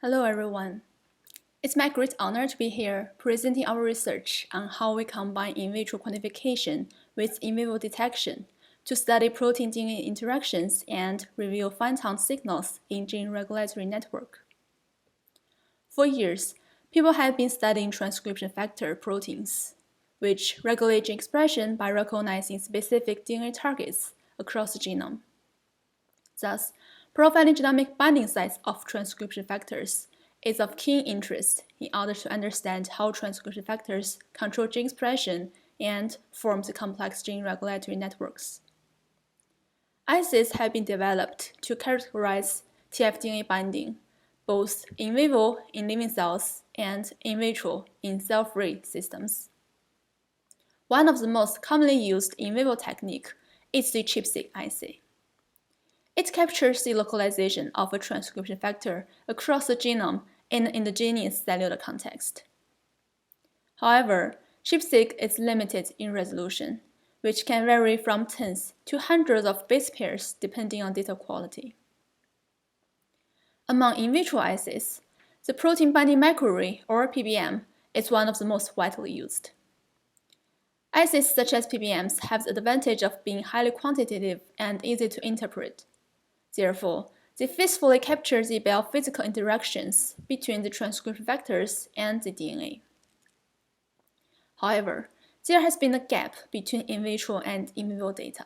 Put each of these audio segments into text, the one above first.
Hello everyone. It's my great honor to be here presenting our research on how we combine in vitro quantification with in vivo detection to study protein-DNA interactions and reveal fine-tuned signals in gene regulatory network. For years, people have been studying transcription factor proteins, which regulate gene expression by recognizing specific DNA targets across the genome. Thus, profiling genomic binding sites of transcription factors is of keen interest in order to understand how transcription factors control gene expression and form the complex gene regulatory networks. Assays have been developed to characterize TF-DNA binding, both in vivo in living cells and in vitro in cell-free systems. One of the most commonly used in vivo technique is the ChIP-seg assay. It captures the localization of a transcription factor across the genome in an endogenous cellular context. However, ChIP-seg is limited in resolution, which can vary from tens to hundreds of base pairs depending on data quality. Among in vitro assays, the protein binding microarray, or PBM, is one of the most widely used. Assays such as PBMs have the advantage of being highly quantitative and easy to interpret. Therefore, they faithfully capture the biophysical interactions between the transcription factors and the DNA. However, there has been a gap between in vitro and in vivo data.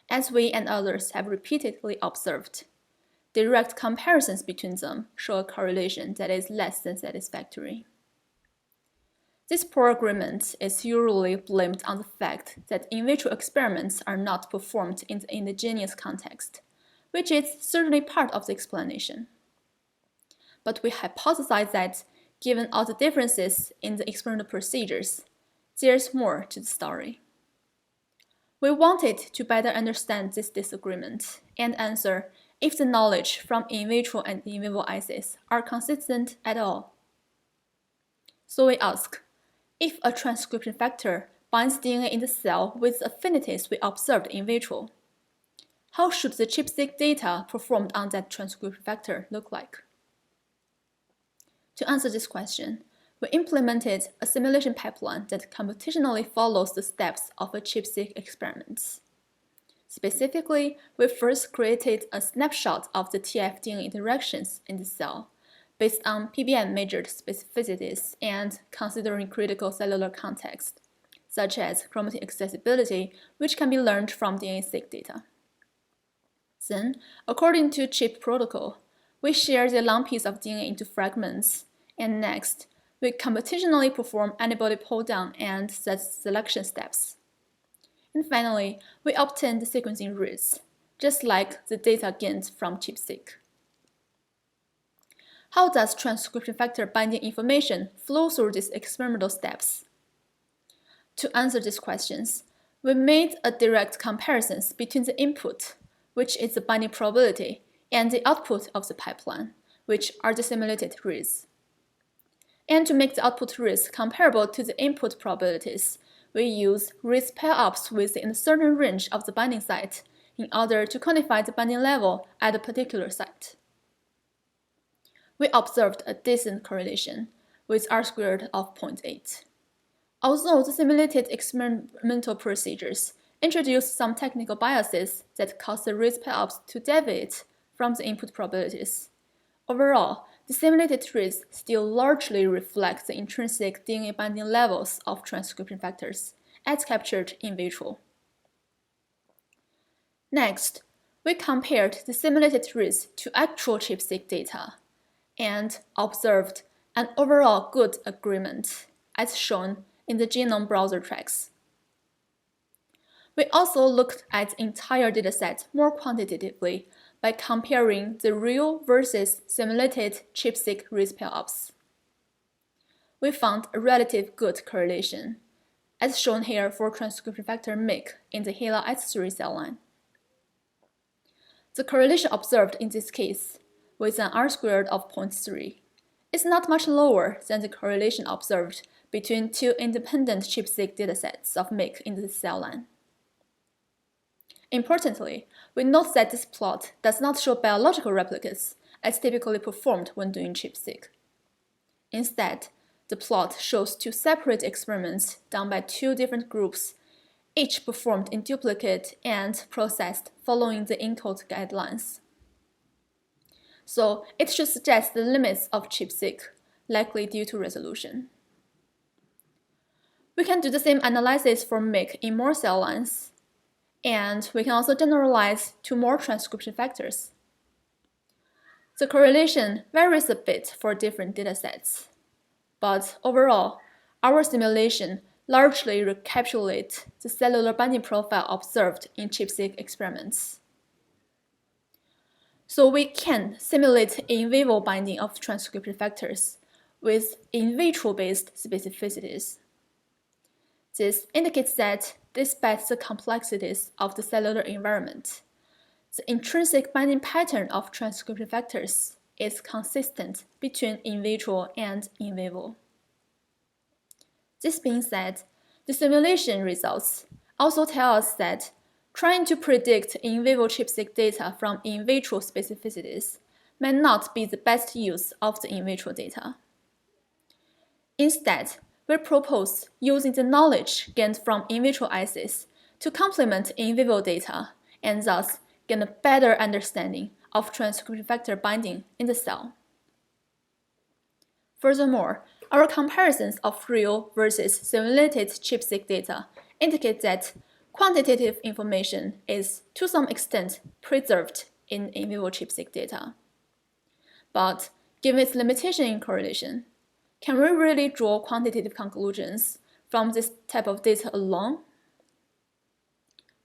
As we and others have repeatedly observed, direct comparisons between them show a correlation that is less than satisfactory. This poor agreement is usually blamed on the fact that in vitro experiments are not performed in the endogenous context, which is certainly part of the explanation. But we hypothesize that, given all the differences in the experimental procedures, there's more to the story. We wanted to better understand this disagreement and answer if the knowledge from in vitro and in vivo assays are consistent at all. So we ask, if a transcription factor binds DNA in the cell with the affinities we observed in vitro, how should the ChIP-seg data performed on that transcription factor look like? To answer this question, we implemented a simulation pipeline that computationally follows the steps of a ChIP-seg experiment. Specifically, we first created a snapshot of the TF-DNA interactions in the cell based on PBM measured specificities and considering critical cellular context, such as chromatin accessibility, which can be learned from DNA-seq data. Then, according to ChIP protocol, we share the long piece of DNA into fragments, and next, we computationally perform antibody pull-down and selection steps. And finally, we obtain the sequencing reads, just like the data gained from ChIP-seq. How does transcription factor binding information flow through these experimental steps? To answer these questions, we made a direct comparisons between the input, which is the binding probability, and the output of the pipeline, which are the simulated reads. And to make the output reads comparable to the input probabilities, we use reads pair-ups within a certain range of the binding site in order to quantify the binding level at a particular site. We observed a decent correlation with R² of 0.8. Although the simulated experimental procedures introduce some technical biases that cause the reads pair-ups to deviate from the input probabilities, overall, the simulated reads still largely reflect the intrinsic DNA binding levels of transcription factors as captured in vitro. Next, we compared the simulated reads to actual ChIP-seg data and observed an overall good agreement, as shown in the genome browser tracks. We also looked at the entire dataset more quantitatively by comparing the real versus simulated ChIP-seg reads pair-ups. We found a relative good correlation, as shown here for transcription factor Myc in the HeLa S3 cell line. The correlation observed in this case, with an R² of 0.3, is not much lower than the correlation observed between two independent ChIP-seg datasets of Myc in the cell line. Importantly, we note that this plot does not show biological replicates as typically performed when doing ChIP-seq. Instead, the plot shows two separate experiments done by two different groups, each performed in duplicate and processed following the ENCODE guidelines. So it should suggest the limits of ChIP-seq, likely due to resolution. We can do the same analysis for Myc in more cell lines, and we can also generalize to more transcription factors. The correlation varies a bit for different datasets, but overall, our simulation largely recapitulates the cellular binding profile observed in ChIP-seq experiments. So we can simulate in vivo binding of transcription factors with in vitro-based specificities. This indicates that despite the complexities of the cellular environment, the intrinsic binding pattern of transcription factors is consistent between in vitro and in vivo. This being said, the simulation results also tell us that trying to predict in vivo ChIP-seq data from in vitro specificities may not be the best use of the in vitro data. Instead, we propose using the knowledge gained from in vitro assays to complement in vivo data and thus gain a better understanding of transcription factor binding in the cell. Furthermore, our comparisons of real versus simulated ChIP-seq data indicate that quantitative information is to some extent preserved in vivo ChIP-seq data. But given its limitation in correlation, can we really draw quantitative conclusions from this type of data alone?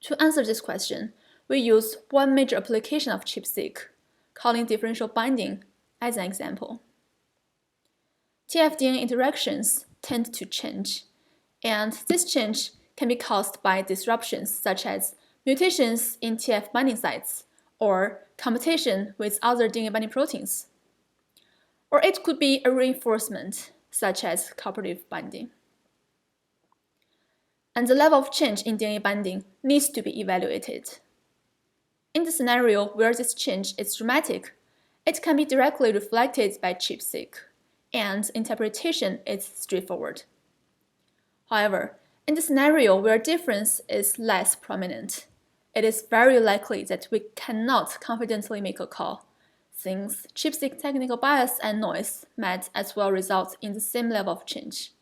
To answer this question, we use one major application of ChIP-seq, calling differential binding, as an example. TF-DNA interactions tend to change, and this change can be caused by disruptions such as mutations in TF binding sites or competition with other DNA binding proteins. Or it could be a reinforcement, such as cooperative binding. And the level of change in DNA binding needs to be evaluated. In the scenario where this change is dramatic, it can be directly reflected by ChIP-seq, and interpretation is straightforward. However, in the scenario where difference is less prominent, it is very likely that we cannot confidently make a call, since ChIP-seq technical bias and noise might as well result in the same level of change.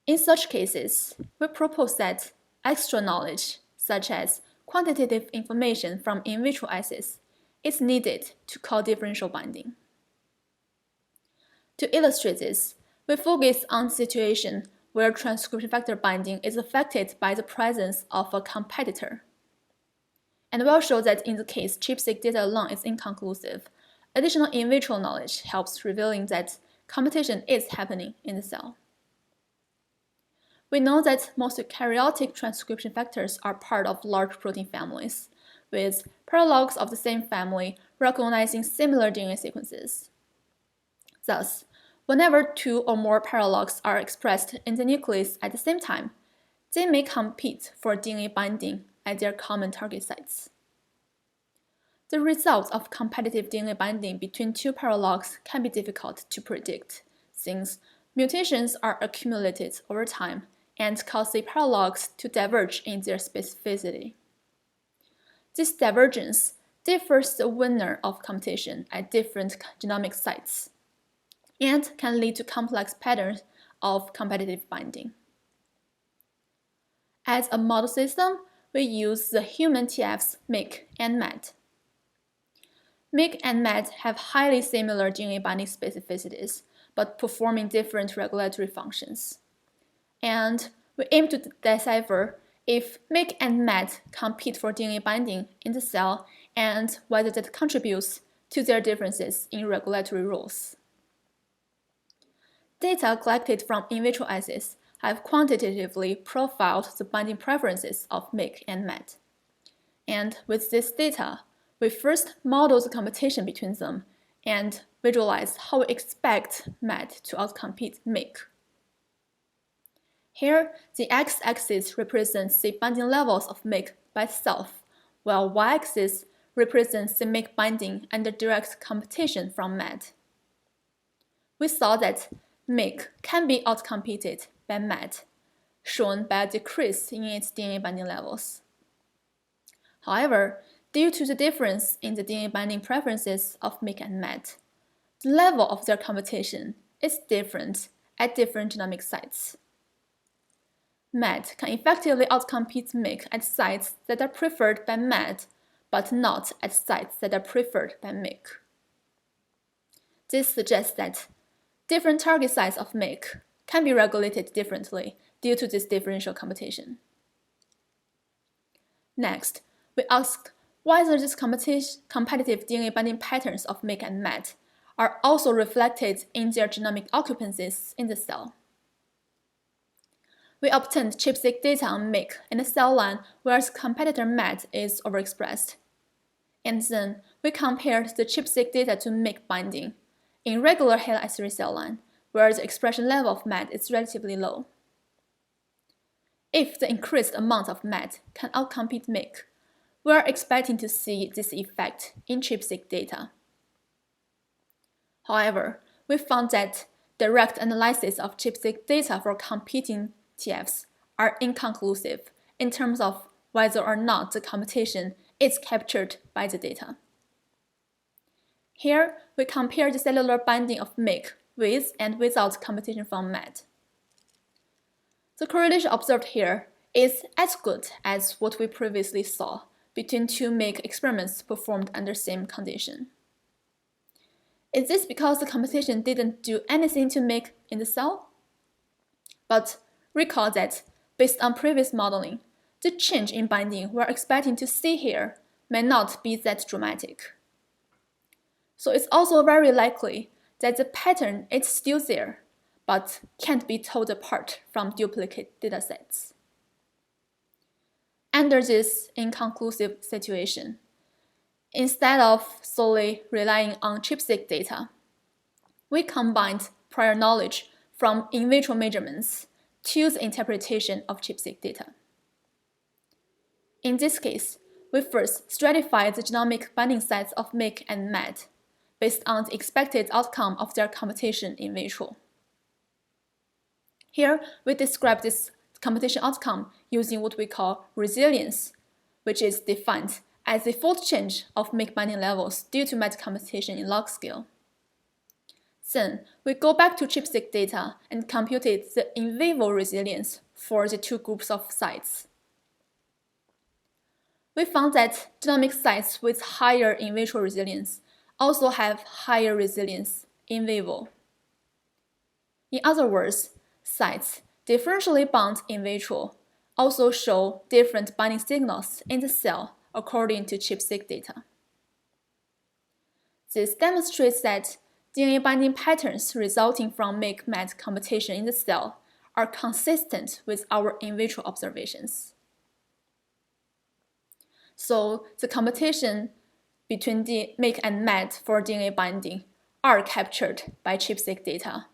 In such cases, we propose that extra knowledge, such as quantitative information from in vitro assays, is needed to call differential binding. To illustrate this, we focus on the situation where transcription factor binding is affected by the presence of a competitor. And we'll show that in the case ChIP-seq data alone is inconclusive, additional in vitro knowledge helps revealing that competition is happening in the cell. We know that most eukaryotic transcription factors are part of large protein families, with paralogous of the same family recognizing similar DNA sequences. Thus, whenever two or more paralogs are expressed in the nucleus at the same time, they may compete for DNA binding at their common target sites. The results of competitive DNA binding between two paralogs can be difficult to predict, since mutations are accumulated over time and cause the paralogs to diverge in their specificity. This divergence differs the winner of competition at different genomic sites and can lead to complex patterns of competitive binding. As a model system, we use the human TFs Myc and Mad. Myc and Mad have highly similar DNA binding specificities, but performing different regulatory functions. And we aim to decipher if Myc and Mad compete for DNA binding in the cell and whether that contributes to their differences in regulatory roles. Data collected from in vitro assays have quantitatively profiled the binding preferences of Myc and Mad. And with this data, we first model the competition between them and visualize how we expect Mad to outcompete Myc. Here, the x-axis represents the binding levels of Myc by itself, while y-axis represents the Myc binding under direct competition from Mad. We saw that Myc can be outcompeted by Mad, shown by a decrease in its DNA binding levels. However, due to the difference in the DNA binding preferences of Myc and Mad, the level of their competition is different at different genomic sites. Mad can effectively outcompete Myc at sites that are preferred by Mad, but not at sites that are preferred by Myc. This suggests that different target sites of Myc can be regulated differently due to this differential competition. Next, we asked whether these competitive DNA binding patterns of Myc and Mad are also reflected in their genomic occupancies in the cell. We obtained ChIP-seq data on Myc in the cell line where its competitor Mad is overexpressed. And then we compared the ChIP-seq data to Myc binding in regular HeLa-S3 cell line where the expression level of Mad is relatively low. If the increased amount of Mad can outcompete Myc, we are expecting to see this effect in ChIP-seq data. However, we found that direct analysis of ChIP-seq data for competing TFs are inconclusive in terms of whether or not the competition is captured by the data. Here, we compare the cellular binding of Myc with and without competition from Mad. The correlation observed here is as good as what we previously saw between two Myc experiments performed under same condition. Is this because the competition didn't do anything to Myc in the cell? But recall that, based on previous modeling, the change in binding we're expecting to see here may not be that dramatic. So it's also very likely that the pattern is still there, but can't be told apart from duplicate datasets. Under this inconclusive situation, instead of solely relying on ChIP-seq data, we combined prior knowledge from in vitro measurements to the interpretation of ChIP-seq data. In this case, we first stratified the genomic binding sites of Myc and Mad based on the expected outcome of their competition in vitro. Here, we describe this competition outcome using what we call resilience, which is defined as the fold change of Myc binding levels due to Mad competition in log scale. Then, we go back to ChIP-seq data and computed the in vivo resilience for the two groups of sites. We found that genomic sites with higher in vitro resilience also have higher resilience in vivo. In other words, sites differentially bound in vitro also show different binding signals in the cell according to ChIP-seq data. This demonstrates that DNA binding patterns resulting from Myc-Mad competition in the cell are consistent with our in vitro observations. So the competition between the Myc and Mad for DNA binding are captured by ChIP-seq data.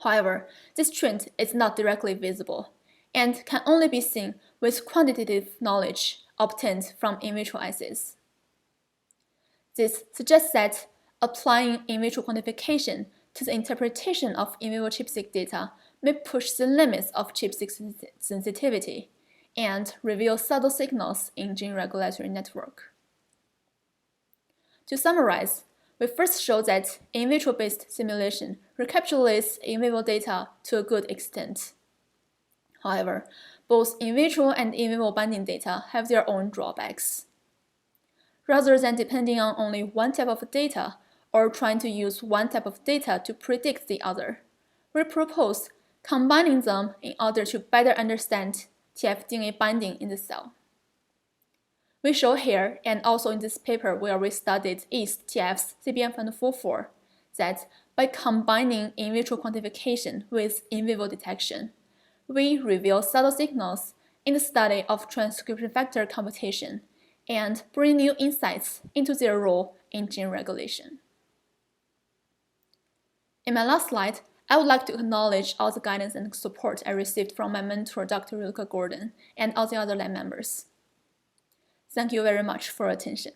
However, this trend is not directly visible and can only be seen with quantitative knowledge obtained from in vitro assays. This suggests that applying in vitro quantification to the interpretation of in vivo ChIP-seq data may push the limits of ChIP-seq sensitivity and reveal subtle signals in gene regulatory network. To summarize, we first showed that in vitro-based simulation recapitulates in vivo data to a good extent. However, both in vitro and in vivo binding data have their own drawbacks. Rather than depending on only one type of data or trying to use one type of data to predict the other, we propose combining them in order to better understand TF DNA binding in the cell. We show here, and also in this paper where we studied yeast TF's CBM544, that by combining in vitro quantification with in vivo detection, we reveal subtle signals in the study of transcription factor computation and bring new insights into their role in gene regulation. In my last slide, I would like to acknowledge all the guidance and support I received from my mentor, Dr. Rilke Gordon, and all the other lab members. Thank you very much for your attention.